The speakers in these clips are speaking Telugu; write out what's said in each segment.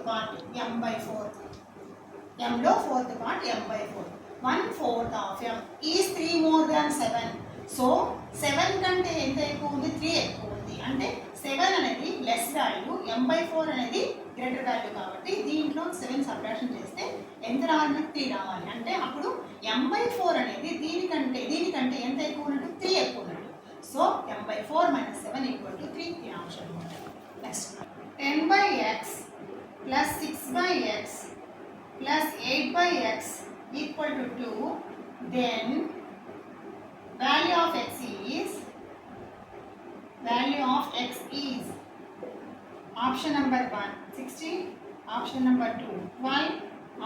Part m/4. mలో fourth part m/4. 1/4 of m is 3 more than 7. So 7 కంటే ఎంత ఎక్కువ ఉంది? 3 ఎక్కువ ఉంది. అంటే 7 అనేది లెస్ వాల్యూ, m/4 అనేది గ్రేటర్ వాల్యూ. కాబట్టి దీంట్లో 7 సబ్ట్రాక్షన్ చేస్తే ఎంత రావాలి? 3 రావాలి. అంటే అప్పుడు m/4 అనేది దీనికంటే ఎంత ఎక్కువ ఉన్నట్టు? 3 ఎక్కువ ఉన్నట్టు. సో m/4 - 7 = 3 ఈ option. Next 10/x + 6/x + 8/x = 2, then value of x is option number 1 16, option number 2 12,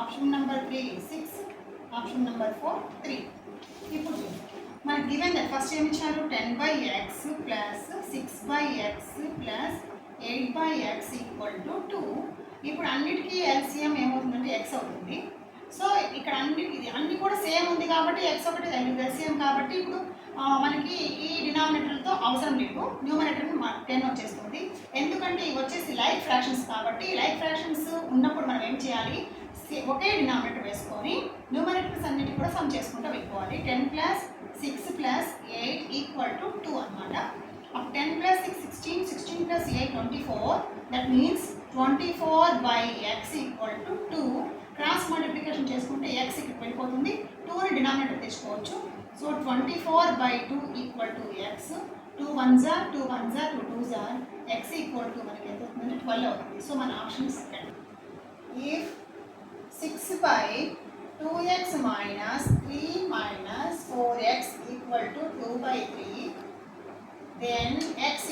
option number 3 6, option number 4 3. ఇప్పుడు మనకి గివెన్ దట్ ఫస్ట్ ఏమి ఇచ్చారు? 10/x + 6/x + 8/x = 2. ఇప్పుడు అన్నిటికీ LCM ఏమవుతుందంటే x అవుతుంది. సో ఇక్కడ అన్ని కూడా సేమ్ ఉంది కాబట్టి x ఒకటి LCM. కాబట్టి ఇప్పుడు మనకి ఈ డినామినేటర్తో అవసరం లేదు, న్యూమరేటర్ 10 వచ్చేస్తుంది. ఎందుకంటే ఇవి వచ్చేసి లైక్ ఫ్రాక్షన్స్ కాబట్టి లైక్ ఫ్రాక్షన్స్ ఉన్నప్పుడు మనం ఏం చేయాలి? ఒకే డినామినేటర్ వేసుకొని న్యూమరేటర్స్ అన్నిటి కూడా సమ్ చేసుకుంటూ వెళ్ళిపోవాలి. 10 + 6 + 8 = 2 అనమాట. 10 + 6 16, 16 + 8 24. That means 24/x = 2. Cross multiplication చేసుకుంటే x ఇక్కడ వెళ్ళిపోతుంది, 2ని డినామినేటర్ తెచ్చుకోవచ్చు. So 24/2 = x. 2 1s are 2 1s are 2 2s are x = మనకి ఎంత అవుతుందంటే 12 అవుతుంది. సో మన option second. If 6/2x - 3 - 4x = 2/3, then x =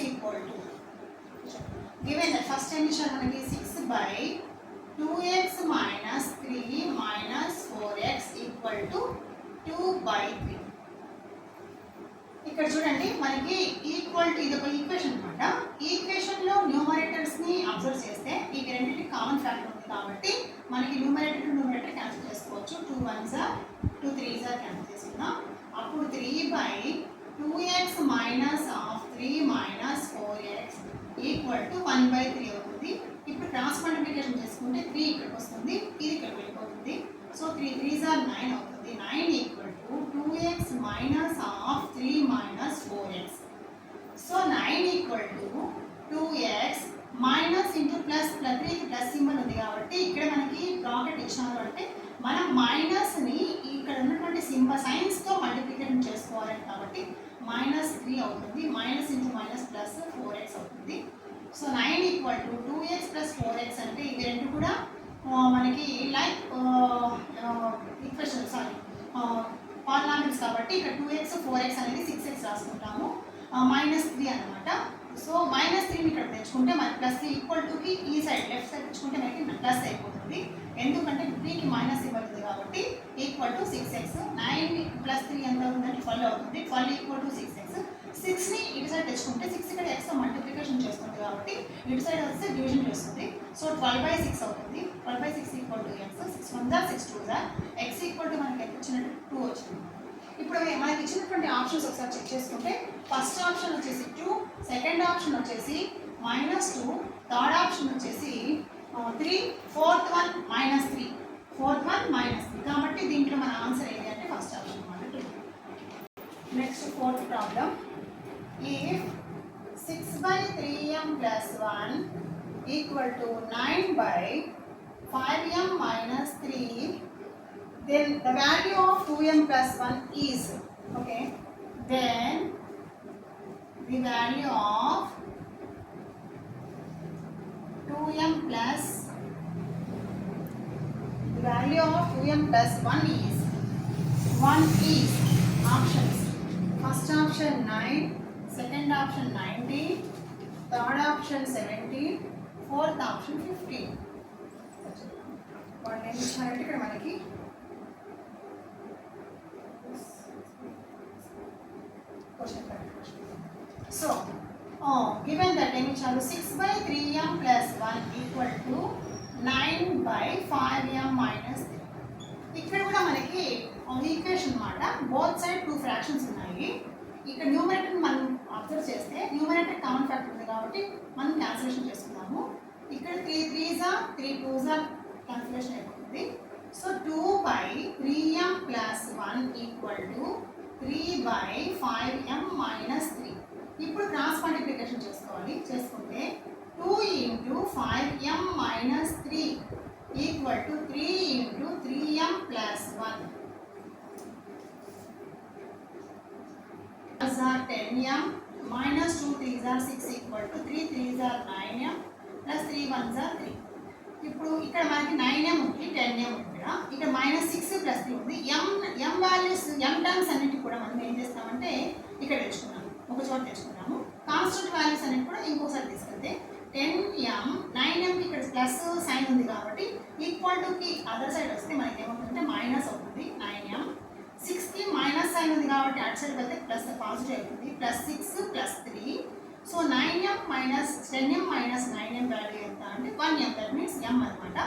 given the first time మనకి 6/2x - 3 - 4x = 2/3. ఇక్కడ చూడండి మనకి ఈక్వల్ టు ఇది ఒక ఈక్వేషన్ అనమాట. ఈక్వేషన్లో న్యూమరేటర్స్ని అబ్జర్వ్ చేస్తే ఈ రెండింటికి కామన్ ఫ్యాక్టర్ ఉంది కాబట్టి మనకి న్యూమరేటర్ క్యాన్సిల్ చేసుకోవచ్చు. 2 1s are 2 3s are cancel చేసుకుందాం. అప్పుడు 3/2x - 3 - 4x = 1/3 అవుతుంది. ఇప్పుడు క్రాస్ మల్టిప్లికేషన్ చేసుకుంటే 3 ఇక్కడికి వస్తుంది, ఇది ఇక్కడికి వెళ్ళిపోతుంది. సో 3 3s are 9 అవుతుంది. 9 = 2x - 3 - 4x. So 9 = 2x minus into plus 3కి ప్లస్ సింబల్ ఉంది కాబట్టి ఇక్కడ మనకి బ్రాకెట్ ఇచ్చినారు అంటే మనం మైనస్ని ఇక్కడ ఉన్నటువంటి సైన్స్తో మల్టిప్లికేషన్ చేసుకోవాలి కాబట్టి -3 అవుతుంది. Minus into minus plus 4x అవుతుంది. సో 9 = 2x + 4x అంటే ఇవి రెండు కూడా మనకి లైక్ ఈక్వేషన్ పాలినామియల్స్ కాబట్టి ఇక్కడ 2x 4x అనేది 6x రాసుకుంటాము. -3 అనమాట. సో -3ని ఇక్కడ తెచ్చుకుంటే మనకి +3 = కి ఈ సైడ్ లెఫ్ట్ సైడ్ తెచ్చుకుంటే మనకి ప్లస్ అయిపోతుంది. ఎందుకంటే 3కి మైనస్ ఇవ్వలేదు కాబట్టి = 6x. 9 + 3 ఎంత అవుతుందంటే 12 అవుతుంది. 12 = 6x. 6ని ఇటు సైడ్ తెచ్చుకుంటే 6 ఇక్కడ x మల్టిప్లికేషన్ చేస్తుంది కాబట్టి ఇటు సైడ్ వస్తే డివిజన్ చేస్తుంది. సో 12/6 అవుతుంది. 12/6 = x. 6 1s are 6 2s are x = మనకి ఎంత వచ్చినట్టు 2 వచ్చింది. ఇప్పుడు మనకి ఇచ్చినటువంటి ఆప్షన్స్ ఒకసారి చెక్ చేసుకుంటే ఫస్ట్ ఆప్షన్ వచ్చేసి 2, సెకండ్ ఆప్షన్ వచ్చేసి -2, థర్డ్ ఆప్షన్ వచ్చేసి 3, ఫోర్త్ వన్ -3, ఫోర్త్ వన్ -3. కాబట్టి దీంట్లో మన ఆన్సర్ ఏంటి అంటే ఫస్ట్ ఆప్షన్ అన్నమాట. Next fourth problem. If 6/3m + 1 = 9/5m - 3, then the value of 2m + 1 is, okay, then the value of 2m + 1 is options. First option 9, second option 19, third option 17, fourth option 15. వాళ్ళు ఏం ఇచ్చారంటే ఇక్కడ మనకి సో given that ఏమి ఇచ్చారు 6/3m + 1 = 9/5m - 3. ఇక్కడ కూడా మనకి ఈక్వేషన్ అన్నమాట. బోత్ సైడ్ 2 ఫ్రాక్షన్స్ ఉన్నాయి. ఇక్కడ న్యూమరేటర్ మనం అబ్జర్వ్ చేస్తే న్యూమరేటర్ కామన్ ఫ్యాక్టర్ ఉంది కాబట్టి మనం క్యాన్సిలేషన్ చేసుకున్నాము. ఇక్కడ 3 3s are 3 2s are cancellation అయిపోతుంది. So 2/3m plus 1 equal to 3/5m minus 3. ఇప్పుడు క్రాస్ మల్టిప్లికేషన్ చేసుకోవాలి. చేసుకుంటే 2 into 5m minus 3 equal to 3 into 3m plus 1. These are 10m minus 2 3s are 6 equal to 3 3s are 9m plus 3 1s are 3. ఇప్పుడు ఇక్కడ మనకి 9m ఉంది 10m ఉంది కదా. ఇక్కడ -6 ప్లస్ 3 ఉంది. m వాల్యూస్ m టర్మ్స్ అన్నిటి కూడా మనం ఏం చేస్తామంటే ఇక్కడ తెచ్చుకున్నాము, ఒక చోట తెచ్చుకున్నాము. కాన్స్టెంట్ వాల్యూస్ అన్నిటి కూడా ఇంకోసారి తీసుకెళ్తే 10m 9m ఇక్కడ ప్లస్ సైన్ ఉంది కాబట్టి ఈక్వల్ టు కి అదర్ సైడ్ వస్తే మనకి ఏమవుతుందంటే మైనస్ అవుతుంది 9m. 6 కి మైనస్ సైన్ ఉంది కాబట్టి అటు సైడ్ వెళ్తే ప్లస్ పాజిటివ్ అవుతుంది. +6 + 3. So 9m minus 10m minus 9m value ఎంత అంటే 1m. దట్ మీన్స్ m అనమాట.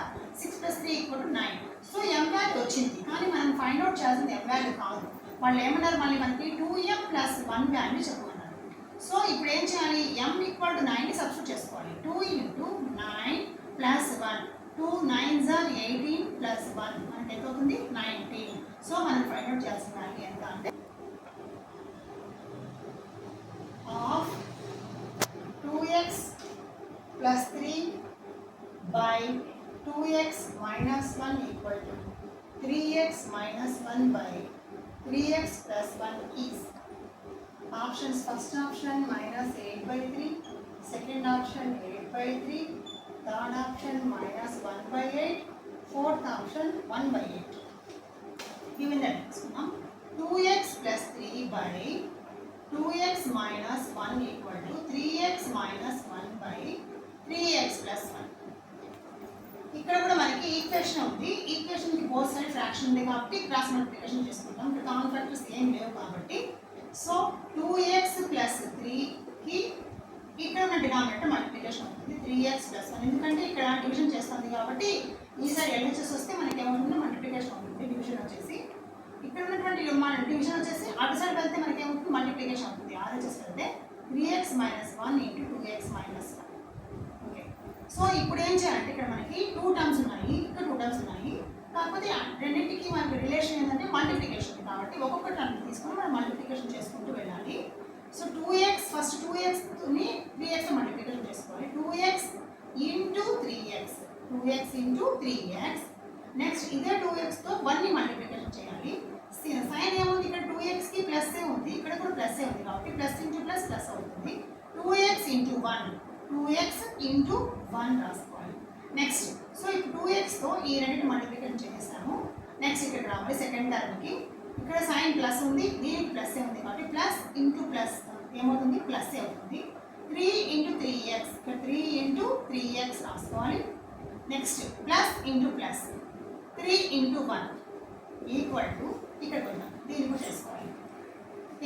6 + 3 = 9. సో m వాల్యూ వచ్చింది, కానీ మనం ఫైండ్ అవుట్ చేయాల్సింది m వాల్యూ కాదు. వాళ్ళు ఏమన్నారు, మళ్ళీ మనకి 2m + 1 వాల్యూ చెప్పమన్నారు. సో ఇప్పుడు ఏం చేయాలి, m = 9 సబ్స్టిట్యూట్ చేసుకోవాలి. 2 × 9 + 1. 2 9s are 18 + 1 మనకి ఎంత అవుతుంది 19. సో మనం ఫైండ్ అవుట్ చేయాల్సిన వాల్యూ ఎంత అంటే of 2x plus 3 by 2x minus 1 equal to 3x minus 1 by 3x plus 1 is options. First option -8/3, second option 8/3, third option -1/8, fourth option 1/8. Given that now 2x plus 3 by 2x minus 1 equal to 3x minus 1 by 3x plus 1. ఇక్కడ కూడా మనకి ఈక్వేషన్ ఉంది. ఈక్వేషన్కి బోత్ సైడ్ ఫ్రాక్షన్ ఉంది కాబట్టి క్రాస్ మల్టిప్లికేషన్ చేసుకుంటాం. ఇక్కడ కామన్ ఫ్యాక్టర్స్ ఏం లేవు కాబట్టి సో 2x plus 3కి ఇక్కడ ఉన్న డినామినేటర్ మల్టిప్లికేషన్ అవుతుంది 3x plus 1. ఎందుకంటే ఇక్కడ డివిజన్ చేస్తుంది కాబట్టి ఈ సైడ్ LHS వస్తే మనకి ఏమవుతుంది మల్టిప్లికేషన్ అవుతుంది. డివిజన్ వచ్చేసి ఇక్కడ ఉన్నటువంటి మన డివిజన్ వచ్చేసి అటు సైడ్ వెళ్తే మనకి ఏమవుతుంది మల్టిప్లికేషన్ అవుతుంది. RHS వెళ్తే 3x minus 1 into 2x minus 1. Okay, so ఇప్పుడు ఏం చేయాలంటే ఇక్కడ మనకి 2 టర్మ్స్ ఉన్నాయి, ఇక్కడ 2 టర్మ్స్ ఉన్నాయి. కాకపోతే రెండింటికి మనకి రిలేషన్ ఏంటంటే మల్టిప్లికేషన్ కాబట్టి ఒక్కొక్క టర్మ్ తీసుకొని మనం మల్టిప్లికేషన్ చేసుకుంటూ వెళ్ళాలి. So 2x first 2xని 3x multiplication చేసుకోవాలి. 2x into 3x, 2x into 3x. Next ఇదే 2xతో 1ని మల్టిప్లికేషన్ చేయాలి. సైన్ ఏముంది, ఇక్కడ 2xకి ప్లస్ ఏ ఉంది, ఇక్కడ కూడా ప్లస్ ఏ ఉంది కాబట్టి ప్లస్ ఇంటూ ప్లస్ ప్లస్ అవుతుంది. 2x into 1, 2x into 1 రాసుకోవాలి. నెక్స్ట్ సో ఇప్పుడు 2xతో ఈ రెండింటిని మల్టిప్లికేషన్ చేసేస్తాము. నెక్స్ట్ ఇక్కడ రావాలి సెకండ్ టర్మ్కి. ఇక్కడ సైన్ ప్లస్ ఉంది, దీనికి ప్లస్ ఏ ఉంది కాబట్టి ప్లస్ ఇంటూ ప్లస్ ఏమవుతుంది ప్లస్ ఏ అవుతుంది. 3 into 3x, ఇక్కడ 3 into 3x రాసుకోవాలి. Next plus into plus 3 into 1 equal to ఇక్కడ కొందాం, దీన్ని కూడా చేసుకోవాలి.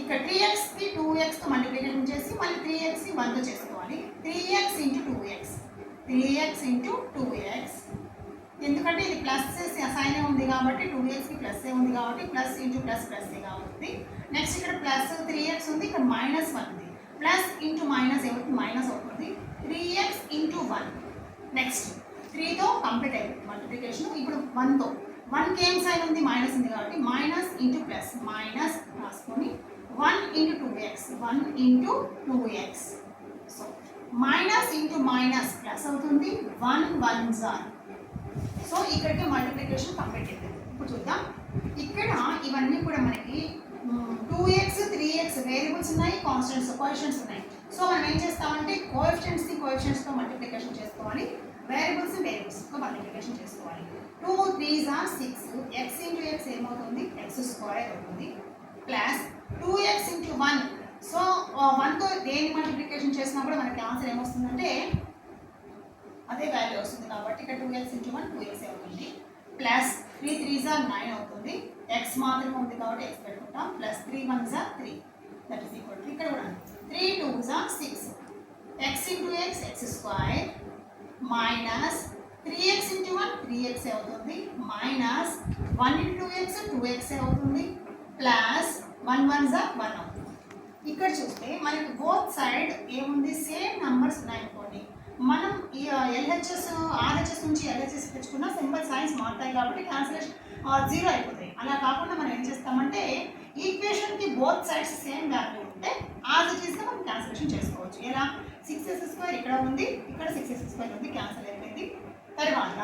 ఇక్కడ 3xకి 2xతో మల్టిప్లికేషన్ చేసి మళ్ళీ 3xకి 1తో చేసుకోవాలి. 3x into 2x, 3x into 2x. ఎందుకంటే ఇది ప్లస్ సైన్ ఉంది కాబట్టి 2xకి ప్లస్ ఏ ఉంది కాబట్టి ప్లస్ ఇంటూ ప్లస్ ప్లస్ ఏ కాబట్టి నెక్స్ట్ ఇక్కడ ప్లస్ 3x ఉంది, ఇక్కడ -1 ఉంది. ప్లస్ ఇంటూ మైనస్ ఏమవుతుంది మైనస్ అవుతుంది. 3x into 1. నెక్స్ట్ 3తో కంప్లీట్ అయిపోతుంది మల్టిప్లికేషన్. ఇప్పుడు 1తో 1కి ఏం సైన్ ఉంది మైనస్ ఉంది కాబట్టి మైనస్ ఇంటూ ప్లస్ మైనస్ రాసుకొని 1 into 2x, 1 into 2x. So minus into minus plus అవుతుంది. 1 1s are. సో ఇక్కడికి మల్టిప్లికేషన్ కంప్లీట్ అయిపోయింది. ఇప్పుడు చూద్దాం, ఇక్కడ ఇవన్నీ కూడా మనకి 2x 3x వేరియబుల్స్ ఉన్నాయి, కాన్స్టెంట్స్ కోఎఫిషియెంట్స్ ఉన్నాయి. సో మనం ఏం చేస్తామంటే కోఎఫిషియెంట్స్తో మల్టిప్లికేషన్ చేసుకోవాలి, వేరియబుల్స్తో మల్టిప్లికేషన్ చేసుకోవాలి. 2 3s are 6, x into x ఏమవుతుంది x² అవుతుంది ప్లస్ 2x into 1. సో 1తో దేని మల్టిప్లికేషన్ చేసినా కూడా మనకి ఆన్సర్ ఏమొస్తుందంటే అదే వాల్యూ వస్తుంది కాబట్టి ఇక్కడ 2x into 1 2x అవుతుంది. ప్లస్ 3 3s are 9 అవుతుంది. x మాత్రమే ఉంది కాబట్టి x పెట్టుకుంటాం. Plus 3 1s are 3, that is equal to ఇక్కడ కూడా 3 2s are 6, x into x x² minus 3x into 1 3x అవుతుంది మైనస్ 1 into 2x 2x అవుతుంది ప్లస్ 1 1s are 1 అవుతుంది. ఇక్కడ చూస్తే మనకి బోత్ సైడ్ ఏముంది సేమ్ నంబర్స్ ఉన్నాయనుకోండి, మనం ఈ ఎల్హెచ్ఎస్ ఆర్హెచ్ఎస్ నుంచి ఎల్హెచ్ఎస్ తెచ్చుకున్న సింబల్ సైన్స్ మారుతాయి కాబట్టి క్యాన్సిలేషన్ 0 అయిపోతాయి. అలా కాకుండా మనం ఏం చేస్తామంటే ఈక్వేషన్కి బోత్ సైడ్స్ సేమ్ వాల్యూ ఉంటే యాజ్ ఇట్ ఈస్గా మనం క్యాన్సిలేషన్ చేసుకోవచ్చు. ఎలా 6x² ఇక్కడ ఉంది, ఇక్కడ 6x² ఉంది, క్యాన్సిల్ అయిపోయింది. తర్వాత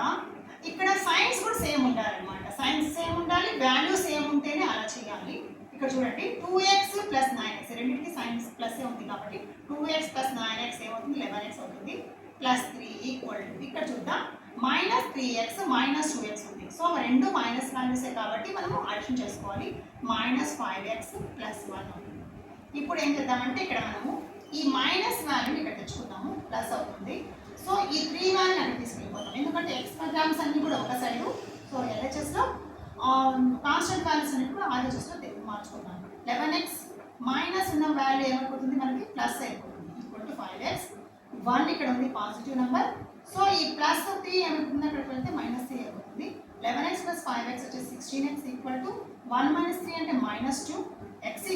ఇక్కడ సైన్స్ కూడా సేమ్ ఉండాలన్నమాట. సైన్స్ సేమ్ ఉండాలి, వాల్యూ సేమ్ ఉంటేనే అలా చేయాలి. ఇక్కడ చూడండి 2x + 9x రెండింటికి సైన్స్ ప్లస్ ఉంది కాబట్టి 2x + 9x ఏమవుతుంది 11x అవుతుంది. +3 = ఇక్కడ చూద్దాం -3x -2x ఉంది. సో రెండు మైనస్ వాల్యూసే కాబట్టి మనము అడిషన్ చేసుకోవాలి. -5x + 1 అవుతుంది. ఇప్పుడు ఏం చేద్దామంటే ఇక్కడ మనము ఈ మైనస్ వాల్యూని ఇక్కడ తెచ్చుకుందాము, ప్లస్ అవుతుంది. సో ఈ 3 వాల్యూని అక్కడ తీసుకెళ్ళిపోతాం ఎందుకంటే ఎక్స్ గ్రామ్స్ అన్ని కూడా ఒక సైడు. సో ఎల్హెచ్ఎస్లో కాన్స్టెంట్ వాల్యూస్ అన్ని కూడా ఆర్హెచ్ఎస్లో మార్చుకుంటాం. 11x మైనస్ ఉన్న వాల్యూ ఏమైపోతుంది మనకి ప్లస్ అయిపోతుంది =5x. 1 ఇక్కడ ఉంది పాజిటివ్ నెంబర్. సో ఈ +3 ఏమవుతుంది అక్కడికి వెళ్తే -3 అయిపోతుంది. 11x + 5x వచ్చేసి 16x = 1 - 3 అంటే -2 x =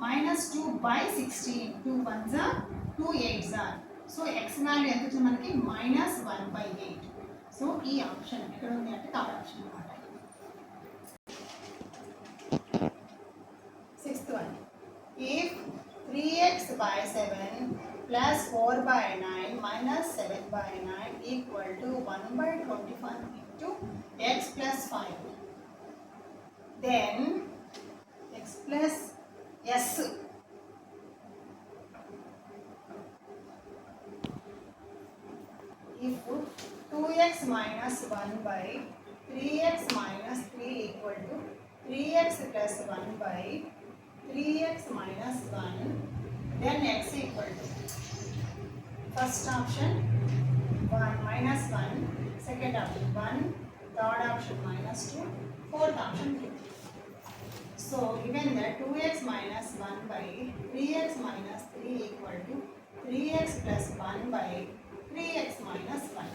-2/16. 2 1s are 2 8s are. So x value ఎంత వచ్చింది మనకి -1/8. సో ఈ ఆప్షన్ ఎక్కడ ఉంది అంటే థర్డ్ ఆప్షన్ అన్నమాట. 6th one, if 3x/7 plus 4/9 minus 7/9 equal to 1/21 into x plus 5, then x plus s if 2x minus 1/3x minus 3 equal to 3x plus 1/3x minus 1, then x equal to first option 1 -1, second option 1, third option -2, fourth option 2. So given that 2x minus 1/3x minus 3 equal to 3x plus 1/3x minus 1.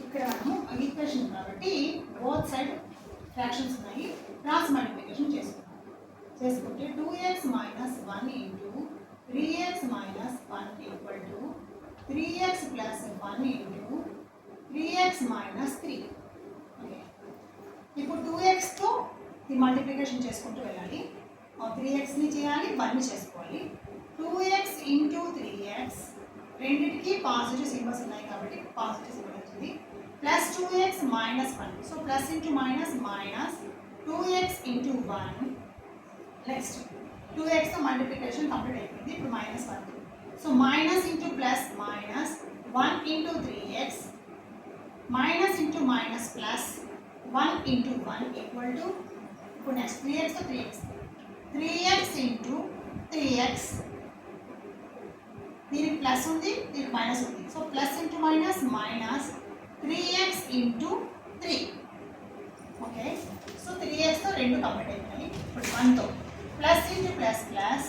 ఇక్కడ మనము ఈక్వేషన్ కాబట్టి బోత్ సైడ్ ఫ్రాక్షన్స్ ఉన్నాయి, క్రాస్ మల్టిప్లికేషన్ చేసుకుంటే 2x minus 1 into 3x minus 1 equal to 3x plus 1 into 3x minus 3. Okay, ఇప్పుడు 2xతో ఈ మల్టిప్లికేషన్ చేసుకుంటూ వెళ్ళాలి. 3xని చేయాలి, 1ని చేసుకోవాలి. 2x into 3x రెండింటికి పాజిటివ్ సింబల్స్ ఉన్నాయి కాబట్టి పాజిటివ్ సింబల్ వచ్చింది. Plus 2x minus 1. So plus into minus minus 2x into 1. Next 2xతో మల్టిప్లికేషన్ కంప్లీట్ అయిపోయింది. ఇప్పుడు -1. So minus into plus minus 1 into 3x minus into minus plus 1 into 1 equal to ఇప్పుడు నెక్స్ట్ 3xతో 3x into 3x, దీనికి ప్లస్ ఉంది, దీనికి మైనస్ ఉంది. So plus into minus minus 3x into 3. Okay, so 3xతో రెండు కంప్లీట్ అయిపోయాయి. ఇప్పుడు 1తో plus into plus plus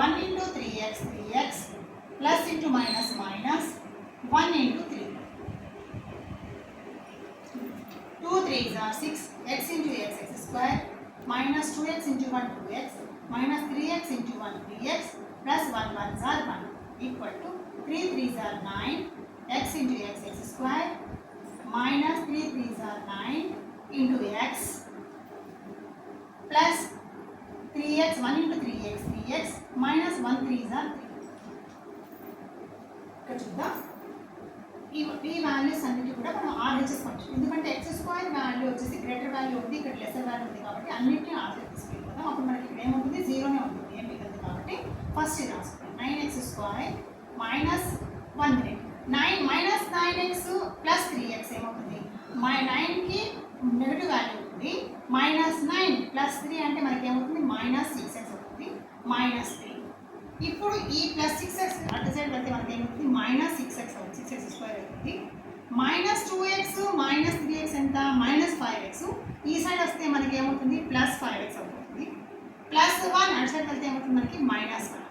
1 into 3x plus into minus minus 1 into 3. 2 3s are 6, x into x square minus 2x into 1 2x minus 3x into 1 3x plus 1 1s are 1 equal to 3 3s are 9, x into x square minus 3 3s are 9 into x plus 3x 1 into 3x minus 1 3s are 3. ఇక్కడ చూద్దాం ఈ వాల్యూస్ అన్నిటి కూడా మనం ఆర్హెచ్ఎస్ ఫంక్షన్, ఎందుకంటే x² వాల్యూ వచ్చేసి గ్రేటర్ వాల్యూ ఉంది, ఇక్కడ లెసర్ వాల్యూ ఉంది కాబట్టి అన్నిటిని ఆర్హెచ్ఎస్ తీసుకెళ్ళిపోతాం. అప్పుడు మనకి ఇక్కడ ఏముంటుంది 0నే ఉంటుంది, ఏం మిగలదు. కాబట్టి ఫస్ట్ ఇది రాసుకుంటాం 9x² minus 1 9 minus 9x plus 3x ఏమవుతుంది 9కి నెగిటివ్ వాల్యూ ఉంటుంది, -9 plus 3 అంటే మనకి ఏమవుతుంది -6x అవుతుంది, -3. ఇప్పుడు ఈ +6x అటు సైడ్ వెళ్తే మనకి ఏమవుతుంది -6x అవుతుంది, 6x² అవుతుంది. -2x -3x ఎంత -5x. ఈ సైడ్ వస్తే మనకి ఏమవుతుంది +5x అవుతుంది. +1 అటు సైడ్ వెళ్తే ఏమవుతుంది మనకి -1.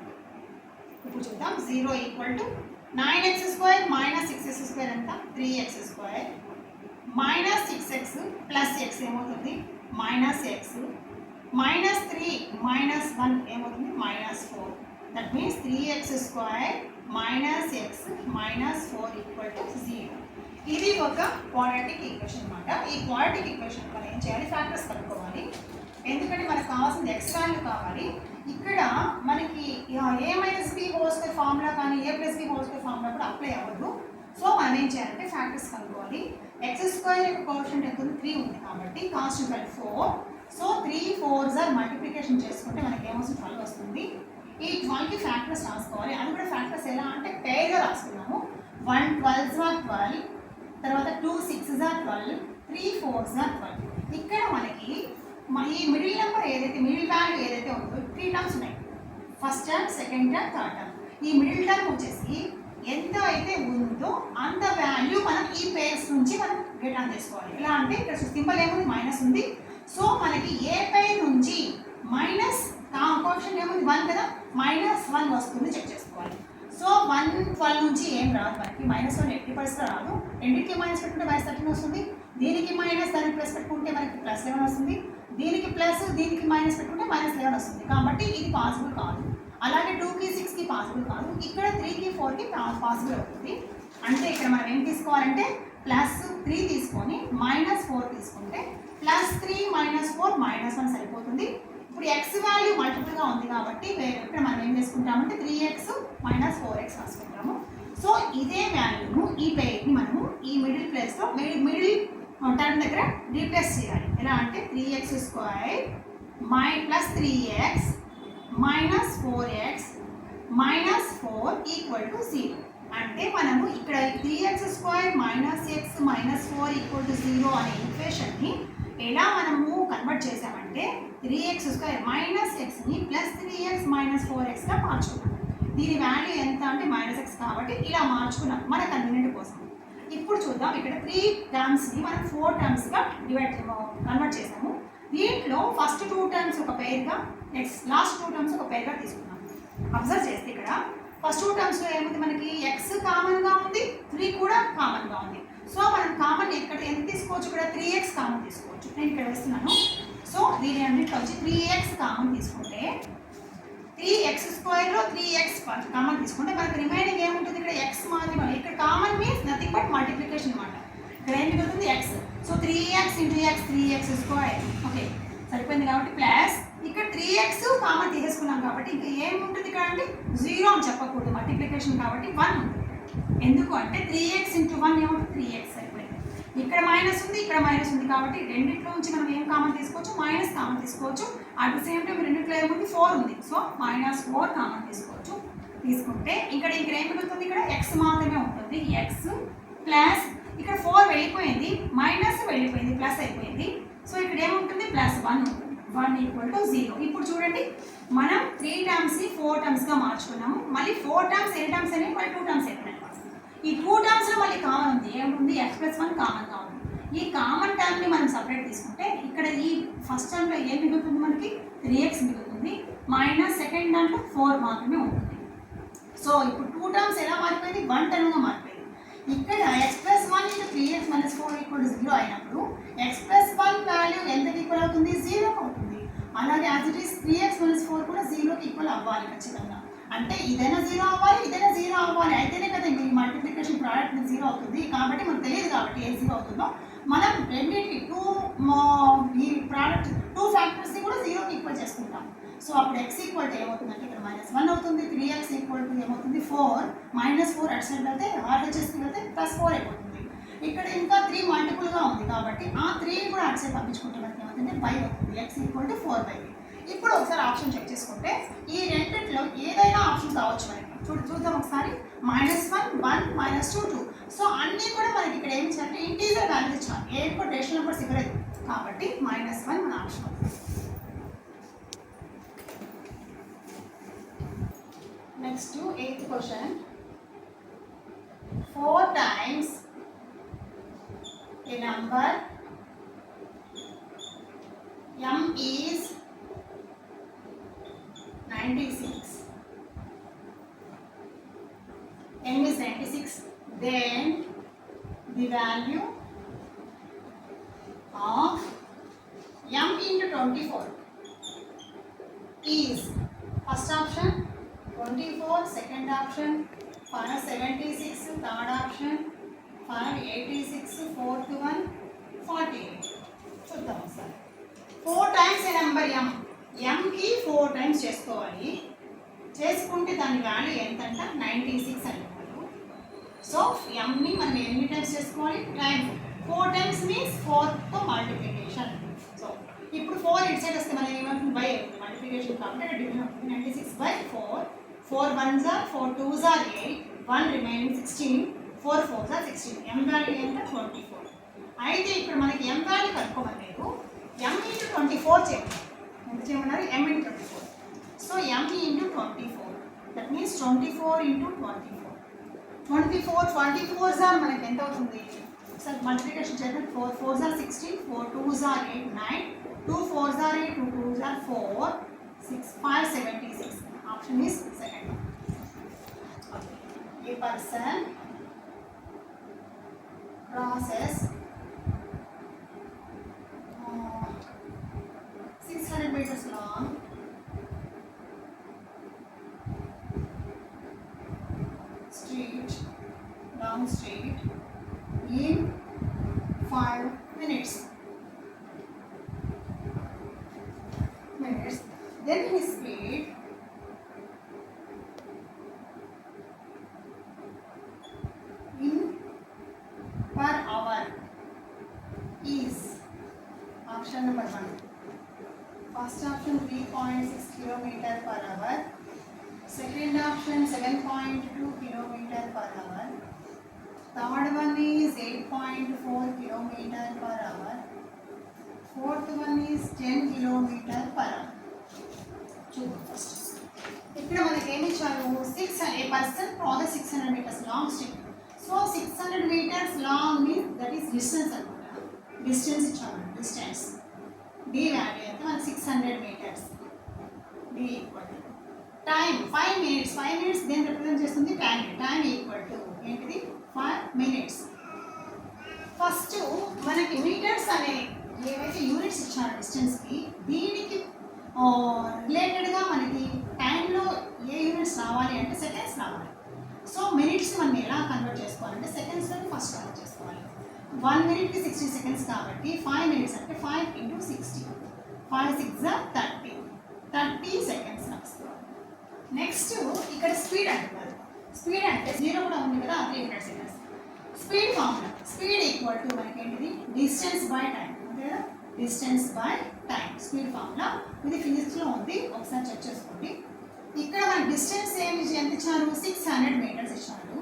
ఇప్పుడు చూద్దాం 0 = 9x² -6x² ఎంత 3x² -6x plus x ఏమవుతుంది -x -3 -1 ఏమవుతుంది -4. That means 3x² minus X minus 4 equal to 0. ఇది ఒక క్వాడ్రాటిక్ ఈక్వేషన్ అనమాట. ఈ క్వాడ్రాటిక్ ఈక్వేషన్ మనం ఏం చేయాలి, ఫ్యాక్టర్స్ కనుక్కోవాలి. ఎందుకంటే మనకు కావాల్సింది ఎక్స్ వాల్యూ కావాలి. ఇక్కడ మనకి A minus B whole square formula కానీ A plus B whole square formula కూడా అప్లై అవ్వదు. సో మనం ఏం చేయాలంటే ఫ్యాక్టర్స్ కనుక్కోవాలి. ఎక్స్ స్క్వేర్ యొక్క కోఎఫిషియంట్ ఎంత ఉంది, 3 ఉంది కాబట్టి constant value 4. So 3 4s multiplication చేసుకుంటే మనకి ఏమొస్తుంది, 12 వస్తుంది. ఈ 12కి ఫ్యాక్టర్స్ రాసుకోవాలి. అది కూడా ఫ్యాక్టర్స్ ఎలా అంటే పేర్గా రాసుకున్నాము. 1 12s 12, తర్వాత 2 6s 12, 3 4s 12. ఇక్కడ మనకి ఈ మిడిల్ నెంబర్ ఏదైతే మిడిల్ వాల్యూ ఏదైతే ఉందో 3 టర్మ్స్ ఉన్నాయి. First term, second term, third term. ఈ మిడిల్ టర్మ్ వచ్చేసి ఎంత అయితే ఉందో అంత వాల్యూ మనం ఈ పేర్స్ నుంచి మనం గెట్ ఆన్ చేసుకోవాలి. ఎలా అంటే ఇక్కడ సింబల్ ఏముంది, మైనస్ ఉంది. సో మనకి ఏ పేర్ నుంచి మైనస్ కోఎఫిషియంట్ ఏముంది 1 కదా, -1 వస్తుంది చెక్ చేసుకోవాలి. సో 1 12 నుంచి ఏం రాదు మనకి, -1 80% రాదు. రెండింటికి మైనస్ పెట్టుకుంటే -13 వస్తుంది. దీనికి మైనస్ దానికి ప్లస్ పెట్టుకుంటే మనకి +11 వస్తుంది. దీనికి ప్లస్ దీనికి మైనస్ పెట్టుకుంటే -11 వస్తుంది. కాబట్టి ఇది పాసిబుల్ కాదు. అలాగే 2కి 6కి పాసిబుల్ కాదు. ఇక్కడ 3కి 4కి పాసిబుల్ అవుతుంది. అంటే ఇక్కడ మనం ఏం తీసుకోవాలంటే +3 తీసుకొని -4 తీసుకుంటే +3 -4 -1 సరిపోతుంది. ఇప్పుడు ఎక్స్ వాల్యూ మల్టిపుల్గా ఉంది కాబట్టి ఇక్కడ మనం ఏం చేసుకుంటామంటే 3x - 4x రాసుకుంటాము. సో ఇదే వాల్యూను ఈ పేర్ని మనము ఈ మిడిల్ ప్లేస్లో మిడిల్ టర్మ్ దగ్గర రీప్లేస్ చేయాలి. ఎలా అంటే 3x² + 3x - 4x - 4 equal to 0. అంటే మనము ఇక్కడ 3x² - x - 4 ఈక్వల్ టు 0 అనే ఈక్వేషన్ని ఎలా మనము కన్వర్ట్ చేసామంటే 3x² - xని +3x - 4xగా మార్చుకున్నాం. దీని వాల్యూ ఎంత అంటే -x కాబట్టి ఇలా మార్చుకున్నాం మన కన్వీనియంట్ కోసం. ఇప్పుడు చూద్దాం, ఇక్కడ 3 టర్మ్స్ని మనం 4 టర్మ్స్గా కన్వర్ట్ చేసాము. దీంట్లో ఫస్ట్ 2 టర్మ్స్ ఒక పేర్గా, నెక్స్ట్ లాస్ట్ 2 టర్మ్స్ ఒక పేర్గా తీసుకున్నాం. అబ్జర్వ్ చేస్తే ఇక్కడ ఫస్ట్ 2 టర్మ్స్లో ఏముంది, మనకి x కామన్గా ఉంది, 3 కూడా కామన్గా ఉంది. సో మనం కామన్ ఇక్కడ ఎంత తీసుకోవచ్చు, ఇక్కడ 3x కామన్ తీసుకోవచ్చు. నేను ఇక్కడ వేస్తున్నాను. సో దీని అన్నింటిలో వచ్చి 3x కామన్ తీసుకుంటే 3x² 3x కామన్ తీసుకుంటే మనకి రిమైనింగ్ ఏముంటుంది, ఇక్కడ x మాత్రమే. ఇక్కడ common means nothing but multiplication అనమాట. ఇక్కడ ఏం మిగులుతుంది, x. So 3x × x 3x². Okay సరిపోయింది కాబట్టి ప్లస్ ఇక్కడ 3x కామన్ తీసేసుకున్నాం కాబట్టి ఇంకా ఏముంటుంది ఇక్కడ అంటే 0 అని చెప్పకూడదు, మల్టిప్లికేషన్ కాబట్టి 1 ఉంటుంది. ఎందుకు అంటే 3x × 1 ఏముంటుంది, 3x సరిపోయింది. ఇక్కడ మైనస్ ఉంది, ఇక్కడ మైనస్ ఉంది కాబట్టి రెండింటిలో నుంచి మనం ఏం కామన్ తీసుకోవచ్చు, మైనస్ కామన్ తీసుకోవచ్చు. అట్ ద సేమ్ టైం రెండింటిలో ఏముంది, 4 ఉంది. సో -4 కామన్ తీసుకోవచ్చు. తీసుకుంటే ఇక్కడ ఏం మిగులుతుంది, ఇక్కడ x మాత్రమే ఉంటుంది. x ప్లస్ ఇక్కడ 4 వెళ్ళిపోయింది, మైనస్ వెళ్ళిపోయింది, ప్లస్ అయిపోయింది. సో ఇక్కడ ఏముంటుంది, +1 1 ఈక్వల్ టు 0. ఇప్పుడు చూడండి, మనం 3 టర్మ్స్ని 4 టర్మ్స్గా మార్చుకున్నాము. మళ్ళీ 4 టర్మ్స్ ఏ టర్మ్స్ అనేవి మళ్ళీ 2 టర్మ్స్ అయిపోయినాయి. ఈ 2 టర్మ్స్లో మళ్ళీ కామన్ ఉంది, ఏముంది, x+1 కామన్గా ఉంది. ఈ కామన్ టర్మ్ని మనం సపరేట్ తీసుకుంటే ఇక్కడ ఈ ఫస్ట్ టర్మ్లో ఏం మిగులుతుంది, మనకి 3x మిగులుతుంది. మైనస్ సెకండ్ దాంట్లో 4 మాత్రమే ఉంటుంది. సో ఇప్పుడు 2 టర్మ్స్ ఎలా మారిపోయింది, 1 టర్మ్గా మారిపోయింది. ఇక్కడ x+1 × 3x - 4 ఈక్వల్ టు 0 అయినప్పుడు x+1 వాల్యూ ఎంతకి ఈక్వల్ అవుతుంది, 0 అవుతుంది. అలాగే యాజ్ ఇట్ ఈస్ 3x - 4 కూడా 0కి ఈక్వల్ అవ్వాలి ఖచ్చితంగా. అంటే ఇదైనా 0 అవ్వాలి, ఇదైనా 0 అవ్వాలి. అయితేనే కదా ఈ మల్టిప్లికేషన్ ప్రోడక్ట్ 0 అవుతుంది. కాబట్టి మనకు తెలియదు కాబట్టి ఏ 0 అవుతుందో మనం రెండింటి ఈ ప్రోడక్ట్ 2 ఫ్యాక్టర్స్ని కూడా 0కి ఈక్వల్ చేసుకుంటాం. సో అప్పుడు x ఈక్వల్ టు ఏమవుతుందంటే ఇక్కడ -1 అవుతుంది. 3x ఈక్వల్ టు ఏమవుతుంది, 4 -4 అటు సైడ్ వెళ్తే RHSకి వెళ్తే +4 అయిపోతుంది. ఇక్కడ ఇంకా 3 మల్టిపుల్గా ఉంది కాబట్టి ఆ 3 కూడా అటు సైడ్ పంపించుకుంటే మనకి ఏమవుతుంది, 5 అవుతుంది. x equal to 4/5. ఇప్పుడు ఒకసారి ఆప్షన్ చెక్ చేసుకుంటే ఈ రెండింటిలో ఏదైనా ఆప్షన్ కావచ్చు మనకి. చూద్దాం ఒకసారి. -1 1 -2 2. సో అన్నీ కూడా మనకి ఇక్కడ ఏమి ఇచ్చారంటే ఇంటీజర్ వాల్యూస్ ఇచ్చారు. ఏ కూడా రేషనల్ నెంబర్స్ ఇవ్వలేదు కాబట్టి -1 మన ఆప్షన్ అవుతుంది. Next 8th question. 4 times a number m is 96. m is 96. Then the value of m into 24 is first option 24, second option 576 third option, 586 fourth one, 48. చూద్దాం ఒకసారి. 4 times a number m. m కి 4 times చేసుకోవాలి. చేసుకుంటే దాని వాల్యూ ఎంత అంటే 96 అనుకోవాలి. సో m ని మనం ఎన్ని టైమ్స్ చేసుకోవాలి? టైమ్స్ 4 times మీన్స్ 4 తో మల్టిప్లికేషన్. సో ఇప్పుడు 4 ఇటు సైడ్ వస్తే మనం ఏమవుతుంది? బై మల్టిప్లికేషన్ కాబట్టి డివిజన్ అవుతుంది. 96 by 4. 4 1s are 4 2s are 8. 1 remaining 16. 4 4s are 16. m value ఎంత? 24. అయితే ఇప్పుడు మనకి m వాల్యూ కనుక్కోమన్నారు. m into 24 చేయాలి. ఎంత చేయమన్నారు? m into 24. So m into 24. That means 24 into 24. 24s are మనకి ఎంత అవుతుంది? ఒకసారి మల్టిప్లికేషన్ చేద్దాం. 4 4s are 16. 4 2s are 8 9. 2 4s are 8. 2 2s are 4. 6 5 76. Option is second. A person crosses 600 meters long long street in 5 minutes. Then his speed in per hour is option number 1. First option 3.6 km per hour. Second option 7.2 km per hour. Third one is 8.4 km per hour. Fourth one is 10 km per hour. చూద్దాం ఫస్ట్. ఇక్కడ మనకి ఏమి ఇచ్చారు? 6 a person crosses 600 meters long street. So 600 meters long means that is distance అన్నమాట. డిస్టెన్స్ ఇచ్చాము. డిస్టెన్స్ d వాల్యూ ఎంత? మనకి 600 meters. d equal to time 5 minutes. 5 minutes దేని రిప్రజెంట్ చేస్తుంది? టైం. టైం ఈక్వల్ టు ఏంటిది? 5 minutes. ఫస్ట్ మనకి మీటర్స్ అనే ఏవైతే యూనిట్స్ ఇచ్చారో డిస్టెన్స్కి, దీనికి రిలేటెడ్గా మనకి టైంలో ఏ యూనిట్స్ రావాలి అంటే సెకండ్స్ రావాలి. సో మినిట్స్ మనం ఎలా కన్వర్ట్ చేసుకోవాలంటే సెకండ్స్లో ఫస్ట్ కన్వర్ట్ చేసుకోవాలి. 1 minute 60 seconds కాబట్టి 5 minutes అంటే 5 into 60. 5 6 30 seconds రాసుకోవాలి. నెక్స్ట్ ఇక్కడ స్పీడ్ అంటున్నారు. స్పీడ్ అంటే 0 కూడా ఉంది కదా, 300 seconds. Speed formula, speed equal to మనకి ఏంటిది? Distance by time. అంతే కదా, distance by time speed formula. ఇది ఫిజిక్స్లో ఉంది, ఒకసారి చెక్ చేసుకోండి. ఇక్కడ మన డిస్టెన్స్ ఎంత ఇచ్చారు? 600 meters ఇచ్చారు.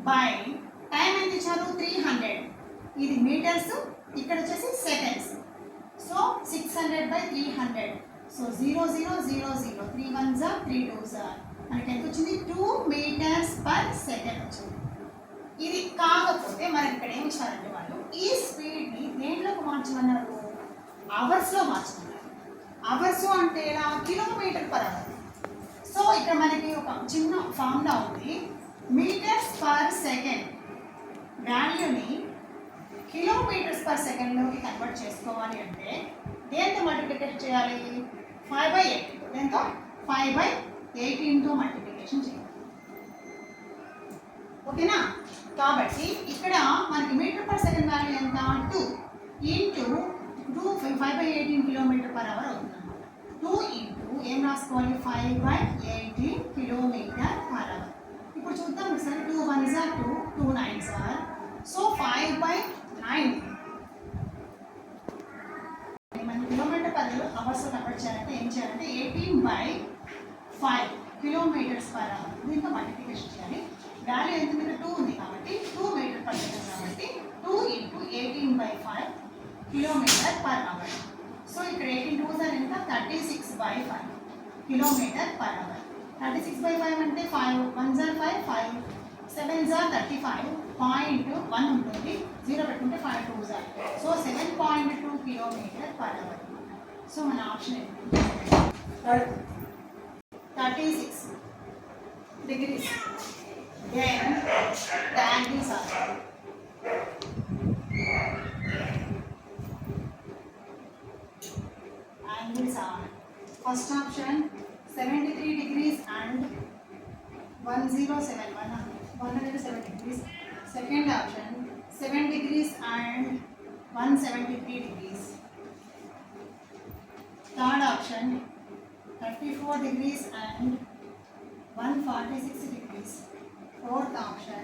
బై టైం ఎంత ఇచ్చారు? 300. ఇది మీటర్స్, ఇక్కడ వచ్చేసి seconds. So 600 by 300. So 0 0 0 0 3 1s are 3 2s are మనకి ఎంత వచ్చింది? 2 meters per second వచ్చింది. ఇది కాకపోతే మనకి ఇక్కడ ఏమి ఇచ్చారంటే వాళ్ళు ఈ స్పీడ్ని దేంట్లోకి మార్చమన్నారు? అవర్స్లో మార్చమన్నారు. అవర్స్ అంటే ఎలా? Kilometre per hour. సో ఇక్కడ మనకి ఒక చిన్న ఫార్ములా ఉంది. మీటర్స్ పర్ సెకండ్ వాల్యూని కిలోమీటర్స్ పర్ సెకండ్లోకి కన్వర్ట్ చేసుకోవాలి అంటే దేంతో మల్టిప్లికేషన్ చేయాలి? 5/8. దేంతో? 5/18తో మల్టిప్లికేషన్ చేయాలి. ఓకేనా? కాబట్టి ఇక్కడ మనకి మీటర్ పర్ సెకండ్ వాల్యూ ఎంత? 2 ఇంటూ 5/18 కిలోమీటర్ పర్ అవర్ అవుతుంది అన్నమాట. 2 ఇంటూ ఏం రాసుకోవాలి? 5/18 కిలోమీటర్ పర్ అవర్. ఇప్పుడు చూద్దాం ఒకసారి. 2 1s are 2, 2 9s are. So 5/9 మన కిలోమీటర్ పర్ అవర్స్ కన్వర్ట్ చేయాలంటే ఏం చేయాలంటే 18/5 కిలోమీటర్స్ పర్ అవర్. దీంతో మల్టిప్లికేషన్ చేయాలి. వాల్యూ ఎంత మీద? 2 ఉంది కాబట్టి 2 మీటర్ పర్ సెకండ్ కాబట్టి 2 into 18/5 kilometre per hour. So ఇక్కడ 18 2s are ఎంత? 36/5 కిలోమీటర్ పర్ అవర్. 36/5 అంటే 5 1s are 5 5 7s are 35. 0.1 ఉంటుంది, 0 పెట్టుకుంటే 5 2s are. So 7.2 kilometre per hour. So మన ఆప్షన్ ఏంటి? 36 degrees. Then the angles are first option 73 degrees and 1071. degrees. Second option 7 degrees and 173 degrees. Third option 34 degrees and 146 degrees. Fourth option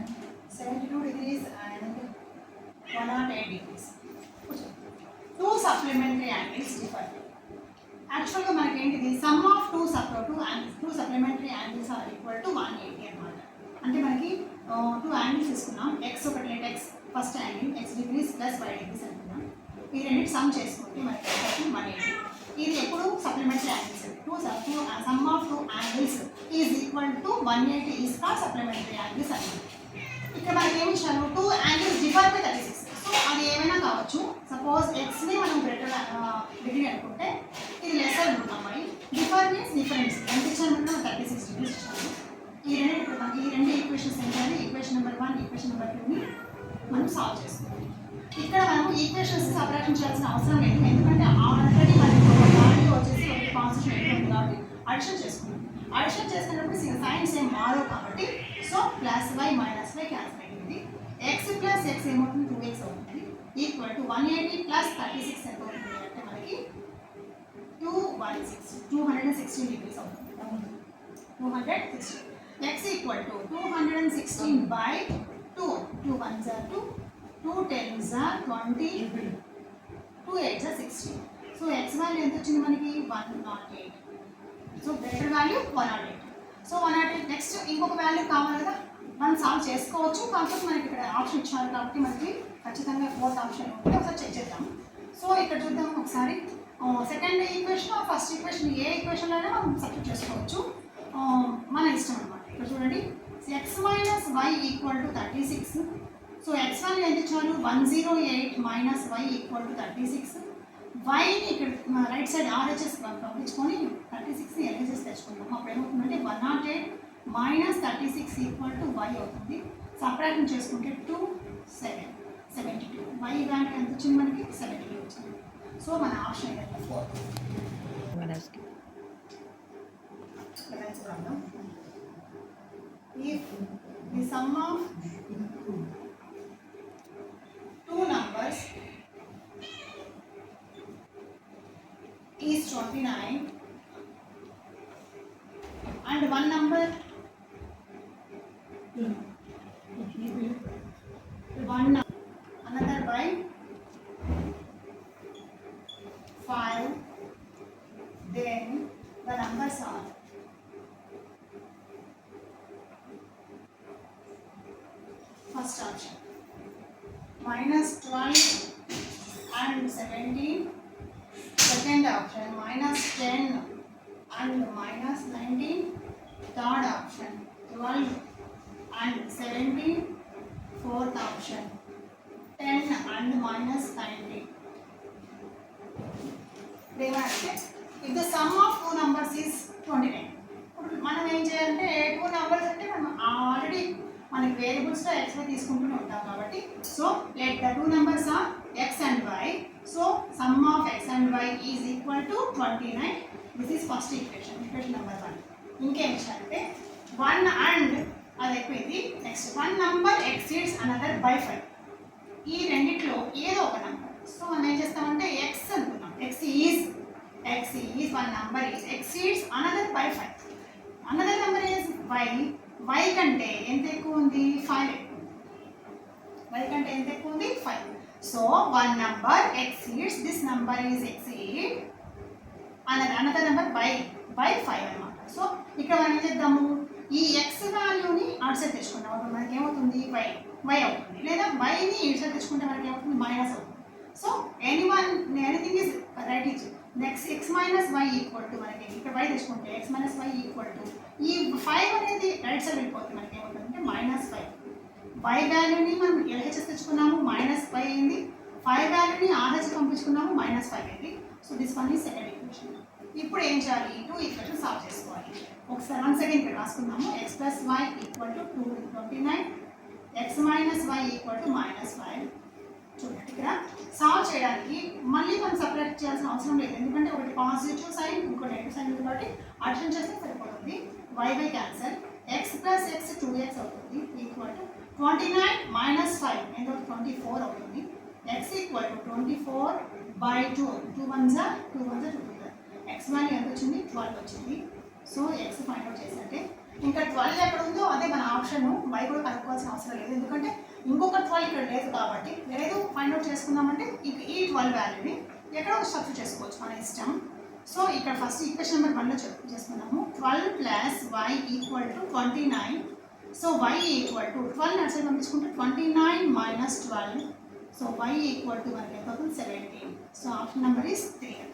72 degrees and 108 degrees. Two supplementary angles differ. యాక్చువల్గా మనకి ఏంటిది sum of two supplementary angles are equal to 180 అనమాట. అంటే మనకి టూ యాంగిల్స్ తీసుకున్నాం. ఎక్స్ ఒకటి let X first angle X degrees plus Y degrees అనుకున్నాం. ఈ రెండింటి సమ్ చేసుకుంటే మనకి 180. ఇది ఎప్పుడు supplementary angles. Sum of two angles is equal to 180 is called supplementary angles అనమాట. ఇక్కడ మనకి ఏమి ఇచ్చారు, two angles differ by 36. So అది ఏమైనా కావచ్చు. సపోజ్ ఎక్స్ని మనం గ్రేటర్ డిగ్రీ అనుకుంటే ఇది లెసర్ అనుకున్నాం. డిఫర్ మీన్స్ డిఫరెన్స్ ఎంత ఇచ్చాను, 36 డిగ్రీస్ ఇచ్చాము. ఈ రెండు ఈక్వేషన్స్ ఏంటంటే ఈక్వేషన్ నెంబర్ 1 ఈక్వేషన్ నెంబర్ 2ని మనం సాల్వ్ చేసుకుంటాం. ఇక్కడ మనం ఈక్వేషన్స్ సపరేషన్ చేయాల్సిన అవసరం లేదు, ఎందుకంటే ఆల్రెడీ మనకి ఒక వాల్యూ వచ్చేసి ఒక కాన్స్టెంట్ ఉంటుంది కాబట్టి అడిషన్ చేసుకున్నాం. అడిషన్ చేసుకున్నప్పుడు సైన్స్ ఏం మారవు కాబట్టి so plus Y minus Y cancel అయ్యింది. ఎక్స్ ప్లస్ ఎక్స్ ఏమవుతుంది, 2x అవుతుంది. ఈక్వల్ టు 180 ప్లస్ 36 ఎంత అవుతుంది అంటే మనకి 216 డిగ్రీస్ అవుతుంది. 216. X equal to 216 by 2. 2 1s are 2, 2 10s are 20, 2 8s are 16. So X value ఎంత వచ్చింది మనకి 108. So greater value 108. So 108 next ఇంకొక వాల్యూ కావాలి కదా, మనం సాల్వ్ చేసుకోవచ్చు. కాకపోతే మనకి ఇక్కడ ఆప్షన్ ఇచ్చారు కాబట్టి మనకి ఖచ్చితంగా ఫోర్త్ ఆప్షన్ ఉంటే ఒకసారి చెక్ చేద్దాం. సో ఇక్కడ చూద్దాం ఒకసారి. సెకండ్ ఈక్వేషన్ ఫస్ట్ ఈక్వేషన్ ఏ ఈక్వేషన్లో అయినా మనం సబ్స్టిట్యూట్ చేసుకోవచ్చు, మన ఇష్టం అనమాట. ఇక్కడ చూడండి X minus Y equal to 36. So X value ఎంత ఇచ్చారు 108 మైనస్ వై ఈక్వల్ టు 36. వైని ఇక్కడ రైట్ సైడ్ ఆర్హెచ్ఎస్ పంపించుకొని 36ని ఎల్హెచ్ఎస్ తెచ్చుకుంటాం. అప్పుడు ఏమవుతుందంటే 108 మైనస్ 36 ఈక్వల్ టు వై అవుతుంది. సపరేషన్ చేసుకుంటే 72. వై వాల్యూ ఎంత వచ్చింది మనకి 72 వచ్చింది. సో మన ఆప్షన్ ఏంటంటే 4. If the sum of two numbers is 29 and one number another by 5, then the numbers are first option minus 12 and 17. Second option minus 10 and minus 19. Third option 12 and 17. Fourth option 10 and minus 19. If the sum of two numbers is 29. మనం ఏం చేయాలంటే టూ నెంబర్స్ అంటే మనం ఆల్రెడీ మనకి వేరియబుల్స్లో ఎక్స్ వై తీసుకుంటూనే ఉంటాం కాబట్టి so let the two numbers are X and Y. So sum of X and Y is equal to 29. This is first equation number 1. ఇంకేం ఇచ్చారంటే 1 అండ్ అది అయిపోయింది. Next one number exceeds another by 5. ఈ రెండిట్లో ఏదో ఒక నెంబర్. సో మనం ఏం చేస్తామంటే ఎక్స్ అనుకున్నాం. X is one number is exceeds another by 5. Another number is Y. Y కంటే ఎంత ఎక్కువ ఉంది 5 ఎక్కువ ఉంది. వై కంటే ఎంత ఎక్కువ ఉంది 5. So one number exceeds this number is exceed another number by 5 అనమాట. సో ఇక్కడ మనం ఏం చేద్దాము, ఈ ఎక్స్ వాల్యూని అవుట్ సైడ్ తెచ్చుకుంటాం. అప్పుడు మనకి ఏమవుతుంది వై అవుతుంది. లేదా వైని ఇటు సైడ్ తెచ్చుకుంటే మనకి ఏమవుతుంది మైనస్ అవుతుంది. So anything is right is next X minus Y equal to మనకి ఇక్కడ వై తెచ్చుకుంటే X minus Y equal to ఈ 5 అనేది రైట్ సైడ్ వెళ్ళిపోతుంది. మనకి ఏమవుతుందంటే -5. వై వాల్యూని మనం ఎల్హెచ్ఎస్ తెచ్చుకున్నాము -5 అయింది. 5 వాల్యూని ఆర్హెచ్ పంపించుకున్నాము -5 అయింది. సో దిస్ వన్ ఈ సెకండ్ ఈక్వేషన్. ఇప్పుడు ఏం చేయాలి, 2 ఈక్వేషన్ సాల్వ్ చేసుకోవాలి. ఒకసారి వన్స్ అగైన్ ఇక్కడ రాసుకుందాము. X plus Y equal to 29, X minus Y equal to -5. చూడండి ఇక్కడ సాల్వ్ చేయడానికి మళ్ళీ మనం సపరేట్ చేయాల్సిన అవసరం లేదు, ఎందుకంటే ఒకటి పాజిటివ్ సైన్ ఇంకోటి నెగిటివ్ సైన్ ఉంది కాబట్టి అడిషన్ చేస్తే సరిపోతుంది. Y by cancel. X plus X 2x అవుతుంది ఈక్వల్ టు 29 minus 5 ఎంత 24 అవుతుంది. x equal to 24/2 2 ones are 2 ones are 2 x value ఎంత వచ్చింది 12 వచ్చింది. సో x ఫైండ్ అవుట్ చేసినట్టే. ఇంకా 12 ఎక్కడ ఉందో అదే మన ఆప్షన్, y కూడా కనుక్కోవాల్సిన అవసరం లేదు, ఎందుకంటే ఇంకొక 12 ఇక్కడ లేదు కాబట్టి లేదు ఫైండ్ అవుట్ చేసుకుందామంటే ఈ 12 వాల్యూని ఎక్కడో సబ్స్టిట్యూట్ చేసుకోవచ్చు మన ఇష్టం. సో ఇక్కడ ఫస్ట్ ఈక్వేషన్ నెంబర్ 1లో చేసుకున్నాము. 12 plus y equal to 29. So y equal to 12 నడిచి పంపించుకుంటే 29 minus 12. So y equal to మనకి ఎంత అవుతుంది 17. So option number is 3.